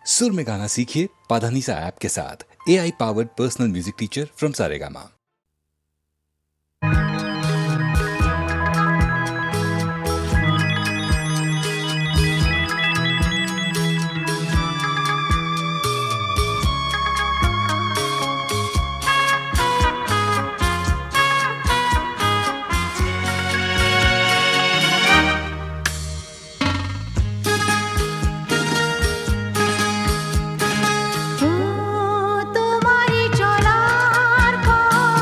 सुर में गाना सीखिए पाधानीसा ऐप के साथ। AI powered personal music teacher from Saregama. তোমারি চলার পথ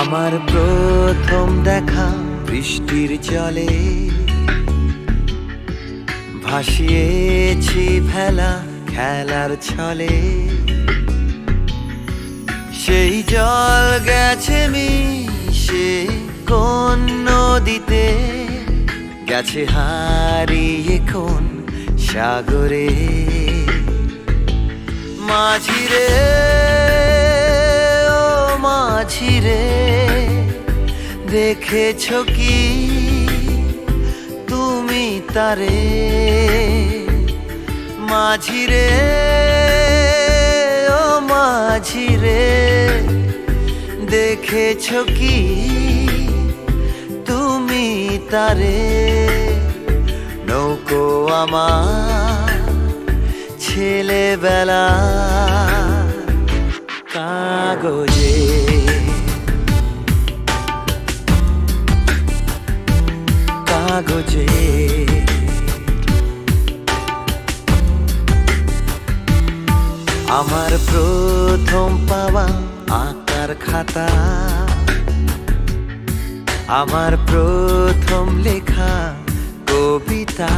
আমার প্রথম দেখা বৃষ্টির জলে ভাসিয়েছি ভেলা খেলার ছলে, সেই জল গেছে মিশে কোন নদীতে, গেছে হারিয়ে কোন সাগরে। মাঝিরে ও মাঝিরে, দেখেছো কি তুমি তারে? মাঝিরে ও মাঝিরে, দেখেছো কি তুমি তারে? নৌকো আমার ছেলেবেলা কাগজে, কাগজে আমার প্রথম পাওয়া আঁকার খাতা, আমার প্রথম লেখা কবিতা,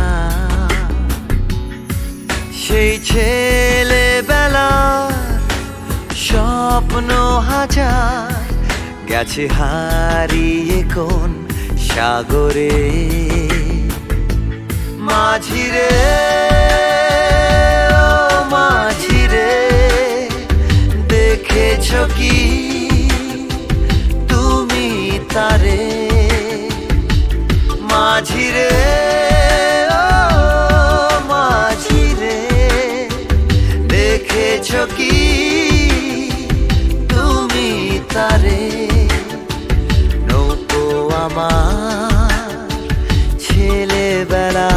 সেই ছেলেবেলার স্বপ্ন হাজার, গেছে হারিয়ে কোন সাগরে। মাঝিরে ও মাঝিরে, দেখেছো কি তুমি তারে? মাঝিরে ও মাঝিরে, দেখেছো কি তুমি তারে? নৌকো আমার ছেলেবেলা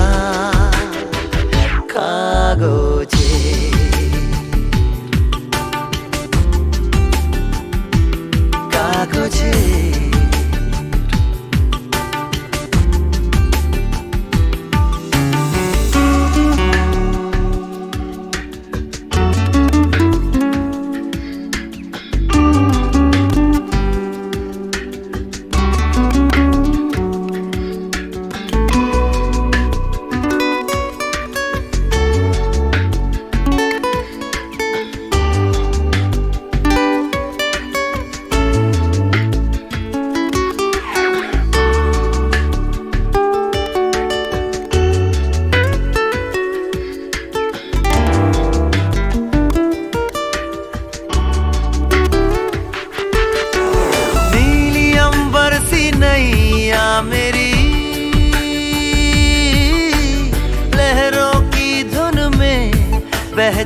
কাগজে, কাগজে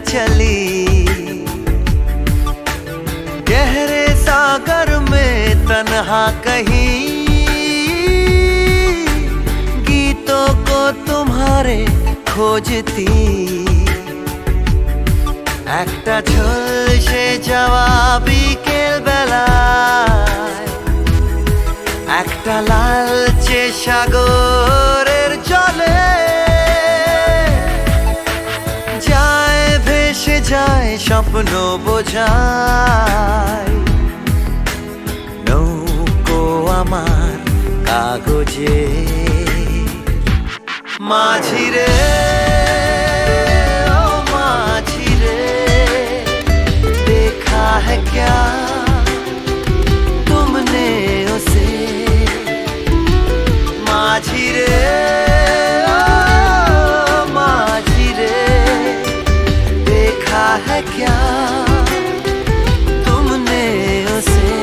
चली गहरे सागर में तन्हा कहीं गीतों को तुम्हारे खोजती একটা ঝলসে যাওয়া বিকেল বেলায় একটা লালচে সাগরের জলে যায় ভেসে যায় স্বপ্ন বোঝায় নৌকো আমার কাগজে মাঝি রে ও মাঝি রে देखा है क्या तुमने उसे माझी रे ओ माझी रे देखा है क्या तुमने उसे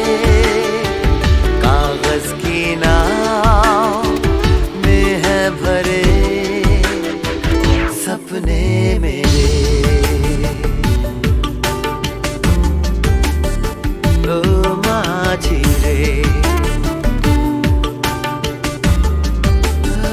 कागज की नाव में है भरे सपने मेरे ओ माझी रे ओ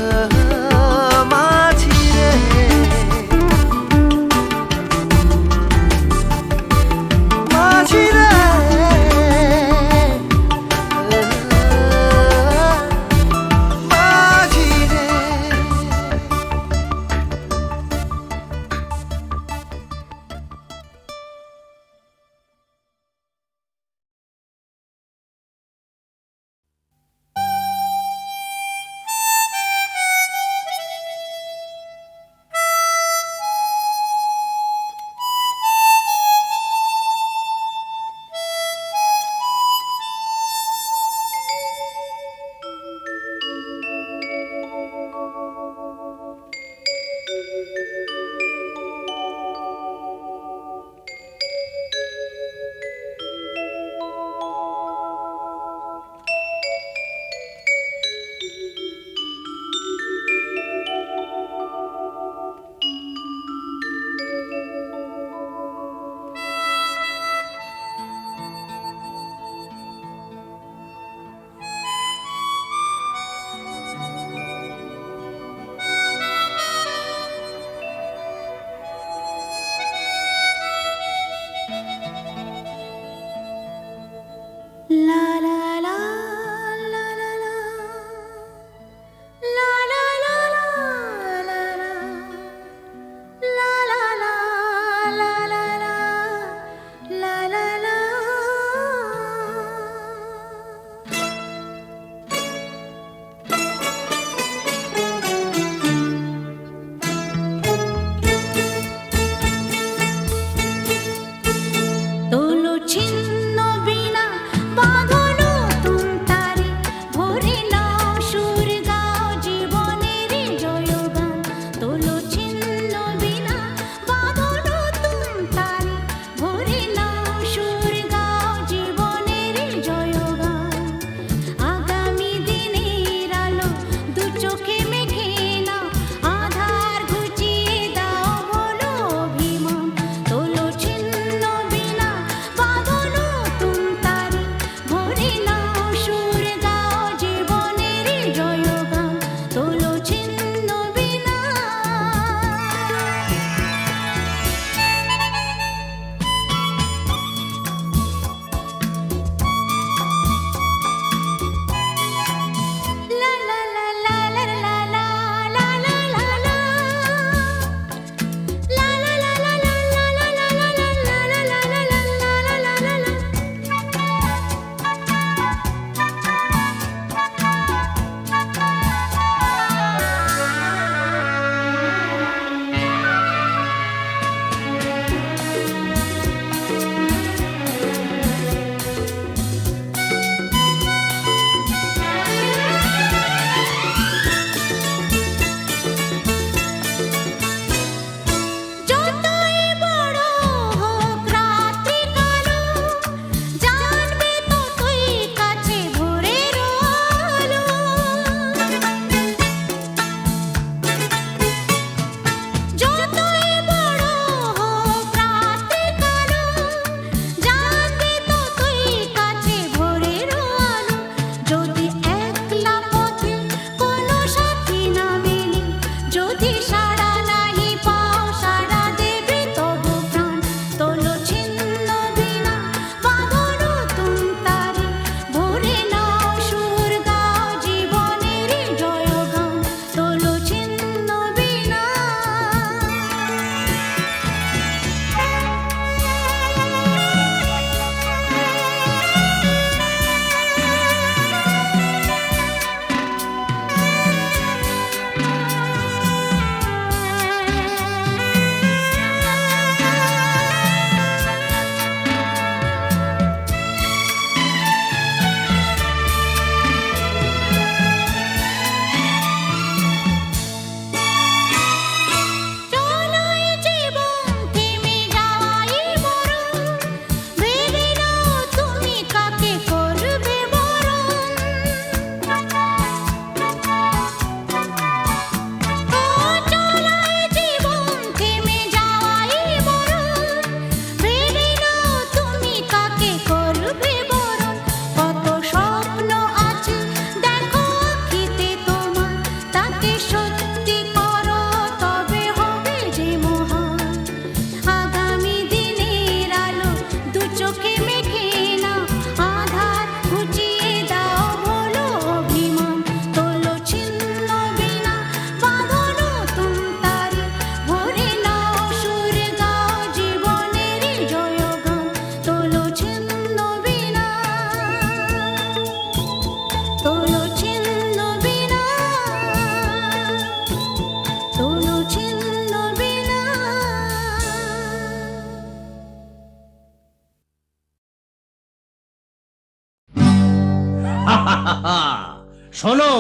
শোনো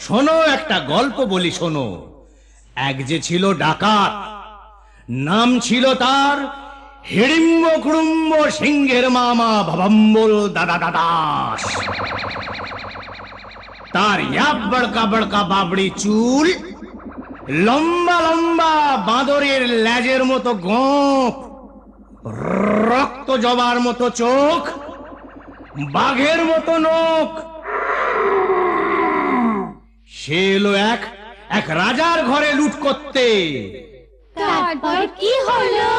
শোনো একটা গল্প বলি শোনো। এক যে ছিল ডাকাত, নাম ছিল তার হিড়িম্ব কুড়ুম্ব সিংহের মামা ভবম্বল দাদা দাদাস। তার ইয়াব বড়কা বড়কা বাবড়ি চুল, লম্বা লম্বা বাঁদরের লেজের মতো গোঁফ, রক্ত জবার মতো চোখ, বাঘের মতো নখ। সে এলো এক রাজার ঘরে লুট করতে। তারপর কি হলো?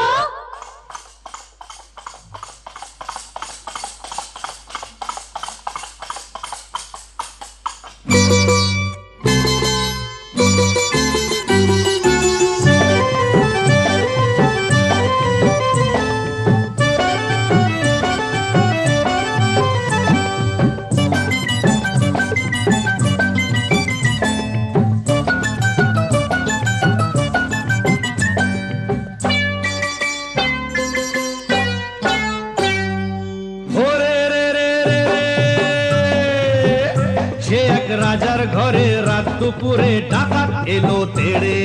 রাজার ঘরে রাত দুপুরে ডাকাত এলো তেড়ে।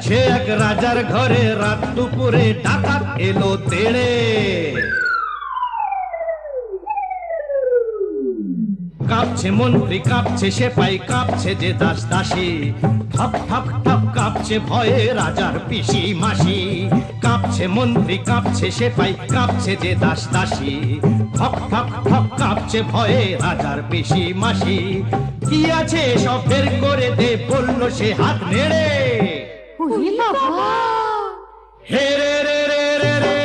সে এক রাজার ঘরে রাত দুপুরে ডাকাত এলো তেড়ে। কাঁপছে মন্ত্রী, কাঁপছে সেপাই, কাঁপছে যে দাস দাসী, ঠক ঠক ঠক কাঁপছে ভয়ে রাজার পিসি মাসি। কাঁপছে মন্ত্রী, কাঁপছে সেপাই, কাঁপছে যে দাস দাসী, ঠক ঠক ঠক কাঁপছে ভয়ে রাজার পিসি মাসি। কি আছে সব বের করে দে, বলল সে হাত নেড়ে। ওরে বাবা! হে রে রে রে রে রে।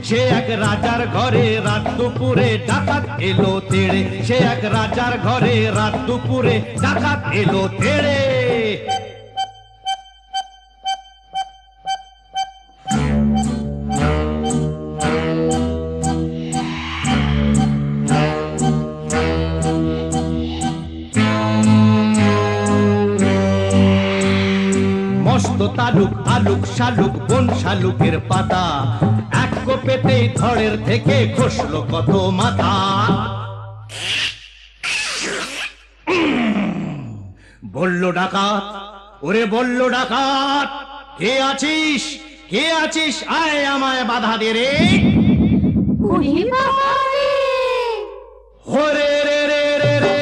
সে এক রাজার ঘরে রাত দুপুরে ডাকাত এলো তেড়ে। সে এক রাজার ঘরে রাত দুপুরে ডাকাত এলো তেড়ে। মস্ত তালুক আলুক শালুক বন শালুকের পাতা, এক কোপেতেই ধড়ের থেকে খসলো কত মাথা। বলল ডাকাত, ওরে বলল ডাকাত, কে আছিস কে আছিস, আয় আমায় বাধা দে রে। ওরে বাবা রে! ওরে রে রে রে রে।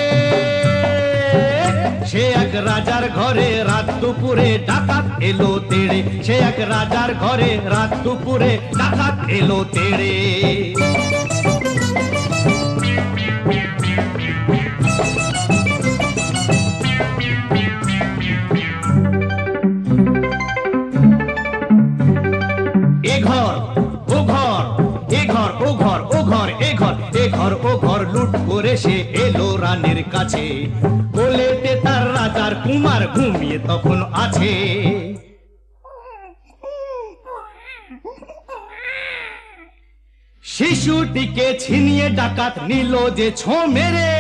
সে এক রাজার ঘরে রাত দুপুরে ডাকাত এলো তেড়ে। সে এক রাজার ঘরে রাত দুপুরে ডাকাত এলো তেড়ে। এ ঘর ও ঘর, এ ঘর ও ঘর, ও ঘর এ ঘর, এ ঘর ও ঘর লুট করে সে এলো রানীর কাছে। কোলেতে তার রাজার কুমার ঘুমিয়ে তখন আছে। শিশুটিকে ছিনিয়ে ডাকাত নিল যে ছো মেরে।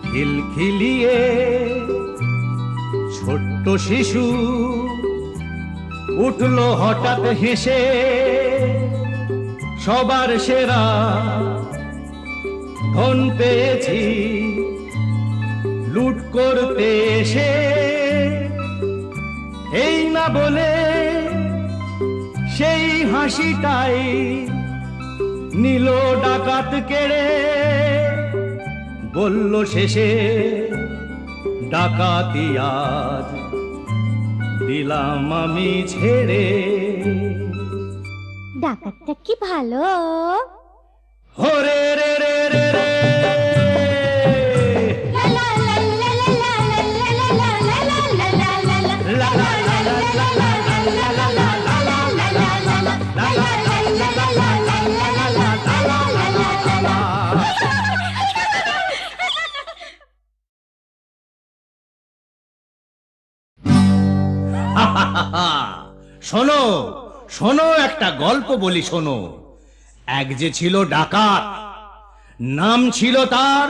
খিলখিলিয়ে ছোট্ট শিশু উঠলো হঠাৎ হেসে। সবার সেরা ধন পেয়েছি লুট করতে এসে। এই না বলে সেই হাসিটাই নিল ডাকাত কেড়ে। বলল শেষে ডাকাতি আজ দিলাম আমি ছেড়ে। ডাকাতটা কি ভালো! হরে রে রে রে রে। লা লা লা লা লা লা লা লা লা লা লা লা লা লা লা লা লা লা লা শোনো শোনো একটা গল্প বলি শোনো। এক যে ছিল ডাকাত, নাম ছিল তার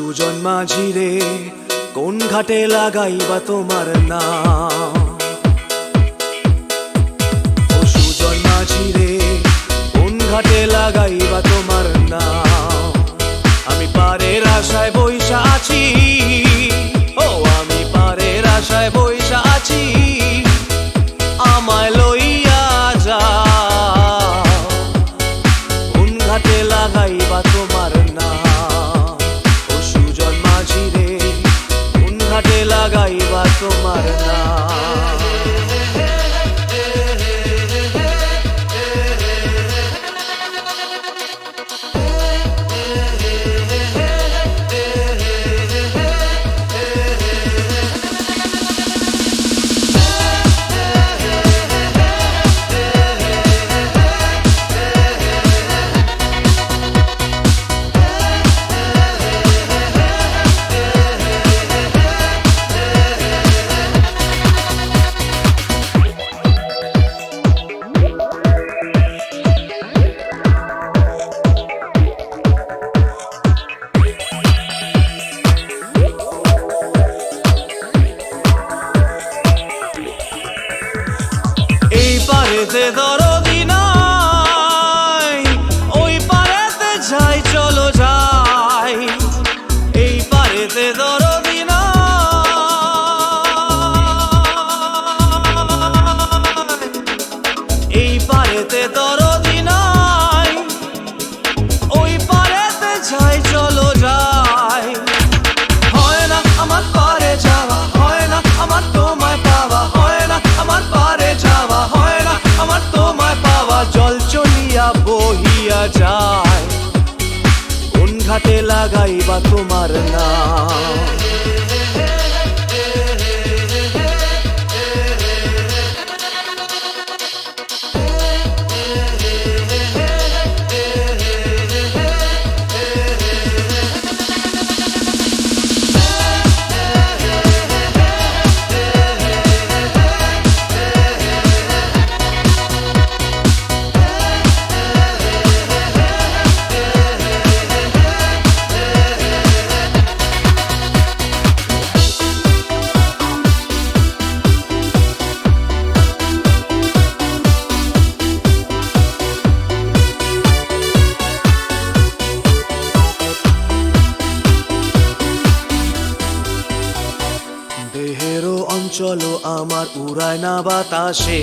সুজন মাঝি রে কোন ঘাটে লাগাইবা তোমার নাম? ও সুজন মাঝি রে কোন ঘাটে লাগাইবা তোমার নাম? আমি পারের আশায় বইসা আছি, ও আমি পারের আশায় বইসা আছি, আমায় লইয়া যাও কোন ঘাটে লাগাইবা তোমার নাম? ও সুজন মাঝি রে কোন ঘাটে লাগাইবা তোমার নাম? এই পারেতে দরদি নাই, ওই পারেতে যাই চলো যাই। এই পারেতে দরদি নাই, এই পারেতে দরদি নাই, ওই পারেতে যাই চলো যাই। হয় না আমার পারে যাওয়া, হয় না আমার তোমায় পাওয়া, হয় না আমার পারে যাওয়া, হয় না আমার তোমায় পাওয়া। জল চলিয়া বহিয়া যায় কোন ঘাটে লাগাইবা তোমার নাম? দেহেরও অঞ্চল আমার উড়ায় না বাতাসে,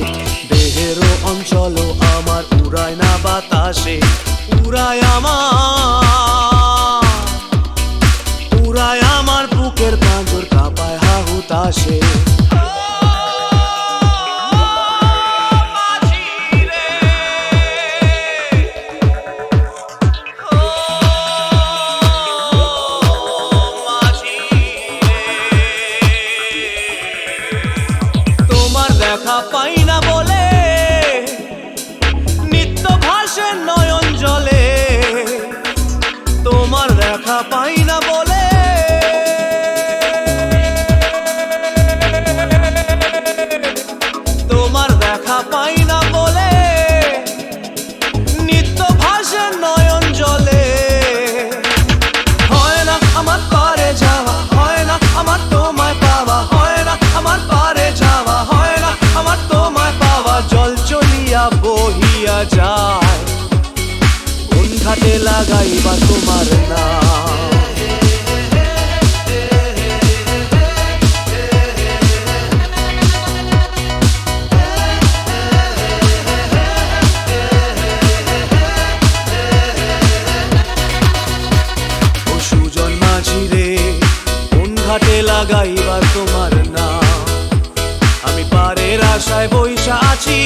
দেহেরও অঞ্চল আমার উড়ায় না বাতাসে। উড়ায় আমার বুকের পাঁজর কাঁপায় হাহুতাশে। দেখা পাই না বলে নিত্য ভাসে নয়ন জলে, তোমার দেখা পাই না বলে তোমার দেখা পাই না বলে নিত্য ভাসে নয়ন জলে। হয় না আমার পারে যাওয়া, হয় না আমার তোমায় পাওয়া, হয় না আমার পারে যাওয়া, হয় না আমার তোমায় পাওয়া। জল চলিয়া বহিয়া যায় কোন ঘাটে লাগাইবা তোমার নাম? ও সুজন মাঝি রে কোন ঘাটে লাগাইবা তোমার নাম? আমি পারের আশায় বইসা আছি,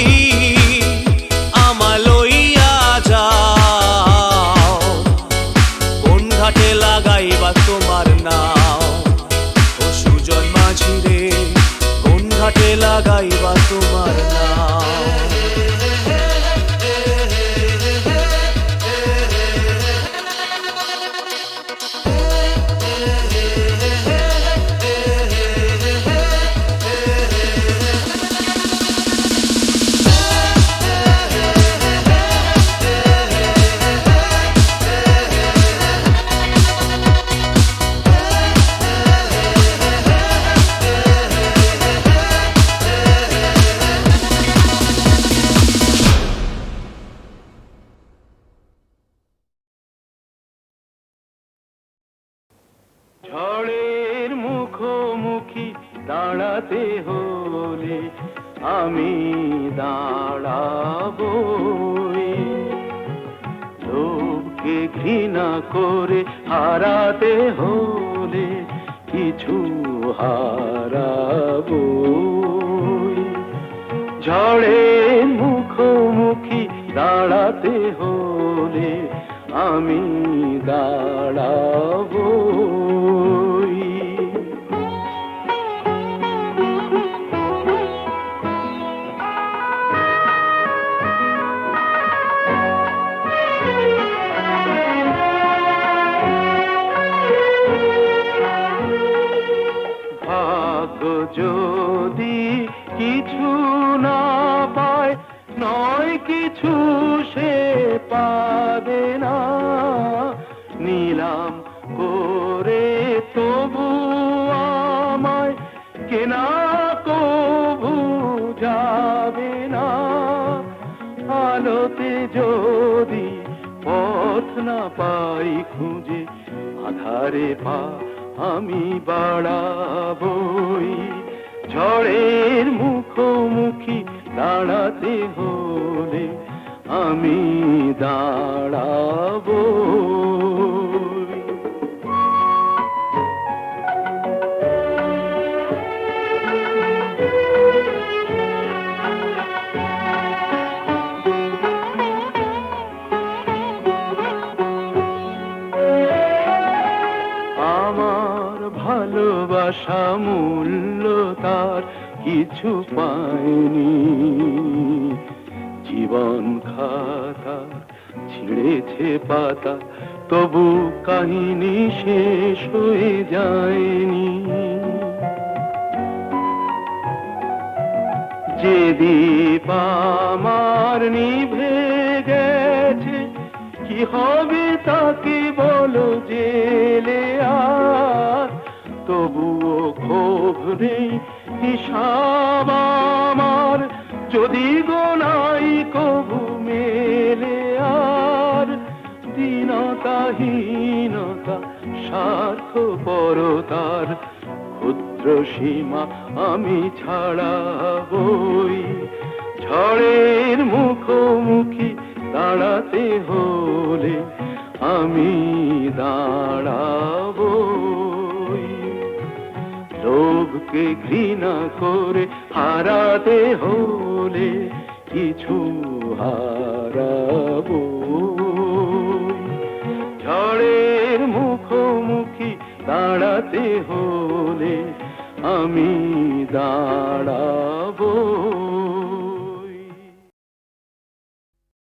আমায় লইয়া যাও কোন ঘাটে লাগাইবা তোমার নাম? ও সুজন মাঝি রে কোন ঘাটে লাগাইবা তোমার নাম? ঝড়ের মুখোমুখি দাঁড়াতে হলে আমি দাঁড়াবই, লোককে ঘৃণা করে হারাতে হলে কিছু হারাবই। ঝড়ের মুখোমুখি দাঁড়াতে হলে আমি দাঁড়াবই। ভাগ্য যদি কিছু না পায়, নয় কিছু সে পাবে না, নিলাম করে তবু আমায় কেনা কবু যাবে না। আলোতে যদি পথ না পাই খুঁজে, আধারে পা আমি বাড়াবই। ঝড়ের মুখোমুখি দাঁড়াতে হলে আমি দাঁড়াবই। আমার ভালোবাসা মূল্য তার কিছু পায়নি, জীবন খাতা ছিঁড়েছে পাতা, তবু কাহিনী শেষ হয়ে যায়নি। যে দীপ আমার নিভে গেছে, কি হবে তাকে বলো জেলে আর, তবুও ক্ষোভ নেই হিসাব আমার, যদি গোনাই কবু মেলে আর। দীনতাহীনতা স্বার্থপরতার ক্ষুদ্র সীমা আমি ছাড়াবই। ঝড়ের মুখোমুখি দাঁড়াতে হলে আমি দাঁড়াবই, লোভকে ঘৃণা করে হারাতে হলে কিছু হারাবই। ঝড়ের মুখোমুখি দাঁড়াতে হলে আমি দাঁড়াবই।